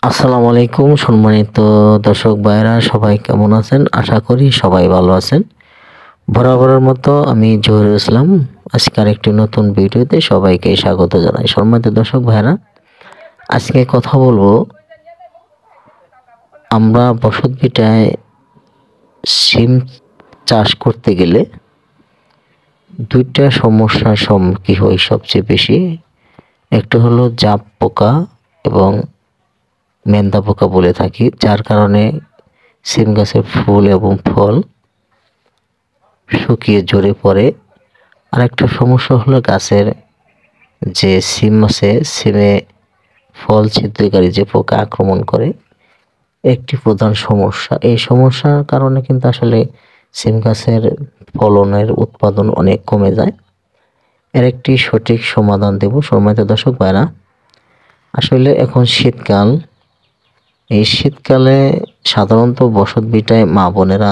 আসসালামু আলাইকুম সম্মানিত দর্শক ভাইরা, সবাই কেমন আছেন? আশা করি সবাই ভালো আছেন। বরাবরের মতো আমি জহিরুল ইসলাম আজকের একটি নতুন ভিডিওতে সবাইকে স্বাগত জানাই। সম্মানিত দর্শক ভাইরা, আজকে কথা বলবো আমরা বসত ভিটায় সিম চাষ করতে গেলে দুইটা সমস্যার সম্মুখীন হই সবচেয়ে বেশি। একটা হলো জাপ পোকা এবং মেন্দা পোকা বলে থাকি, যার কারণে সিম গাছের ফুল এবং ফল শুকিয়ে ঝরে পড়ে। আরেকটা সমস্যা হলো গাছের যে সিম আছে, সিমে ফল ছিদ্রকারী যে পোকা আক্রমণ করে, একটি প্রধান সমস্যা। এই সমস্যার কারণে কিন্তু আসলে সিম গাছের ফলনের উৎপাদন অনেক কমে যায়। এর একটি সঠিক সমাধান দেব সম্মানিত দর্শক ভাইরা। আসলে এখন শীতকাল, এই শীতকালে সাধারণত বসত ভিটায় মা বোনেরা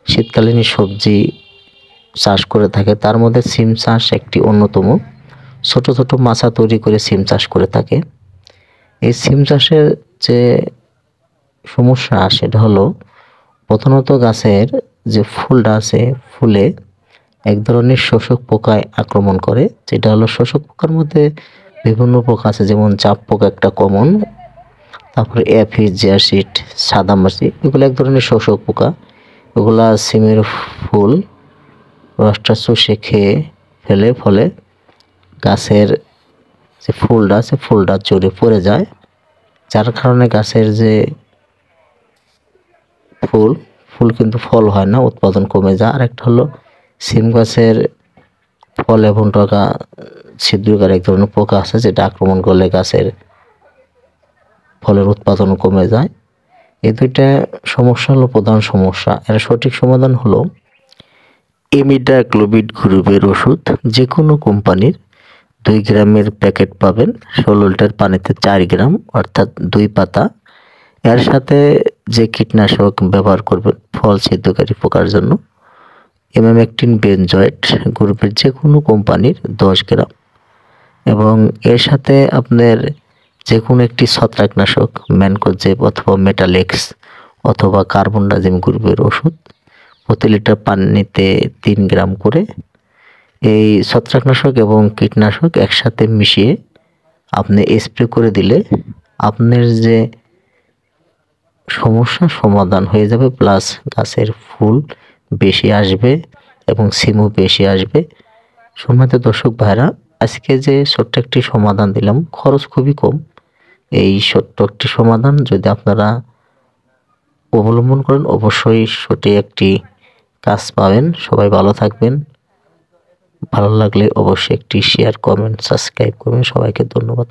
শীতকালীন সবজি চাষ করে থাকে, তার মধ্যে সিম চাষ একটি অন্যতম। ছোট ছোট মাচা তৈরি করে সিম চাষ করে থাকে। এই সিম চাষের যে সমস্যা সেটা হলো, প্রধানত গাছের যে ফুলটা আছে, ফুলে এক ধরনের শোষক পোকায় আক্রমণ করে। যেটা হলো, শোষক পোকার মধ্যে বিভিন্ন পোকা আছে, যেমন চাপ পোকা একটা কমন, তারপরে অ্যাফিস, জিয়াসিড, সাদামাছি, এগুলো এক ধরনের শোষক পোকা। এগুলা সিমের ফুল রসটা চুষে খেয়ে ফেলে, ফলে গাছের যে ফুলটা আছে ফুলটা ঝরে পড়ে যায়, যার কারণে গাছের যে ফুল কিন্তু ফল হয় না, উৎপাদন কমে যায়। আর একটা হলো সিম গাছের ফল এবং ডগা ছিদ্রকারী এক ধরনের পোকা আছে, যেটা আক্রমণ করলে গাছের ফলের উৎপাদন কমে যায়। এই দুইটা সমস্যা হলো প্রধান সমস্যা। এর সঠিক সমাধান হলো ইমিডাক্লোপিড গ্রুপের ওষুধ। যে কোনো কোম্পানির 2 গ্রামের প্যাকেট পাবেন, 16 লিটার পানিতে 4 গ্রাম, অর্থাৎ 2 পাতা। এর সাথে যে কীটনাশক ব্যবহার করবেন ফল ছিদ্রকারী পোকার জন্য, ইমামেকটিন বেনজয়েট গ্রুপের যে কোনো কোম্পানির 10 গ্রাম, এবং এর সাথে আপনার যে কোনো একটি ছত্রাকনাশক ম্যানকোজেব অথবা মেটালেক্স অথবা কার্বনডাজিম গ্রুপের ওষুধ প্রতি লিটার পানিতে 3 গ্রাম করে, এই ছত্রাকনাশক এবং কীটনাশক একসাথে মিশিয়ে আপনি স্প্রে করে দিলে আপনার যে সমস্যা সমাধান হয়ে যাবে, প্লাস গাছের ফুল বেশি আসবে এবং সিমও বেশি আসবে। সম্মানিত দর্শক ভাইরা, আজকে যে ছোট্ট একটি সমাধান দিলাম, খরচ খুবই কম। এই ছোট্ট একটি সমাধান যদি আপনারা অবলম্বন করেন, অবশ্যই সঠিক একটি কাজ পাবেন। সবাই ভালো থাকবেন। ভালো লাগলে অবশ্যই একটি শেয়ার, কমেন্ট, সাবস্ক্রাইব করবেন। সবাইকে ধন্যবাদ।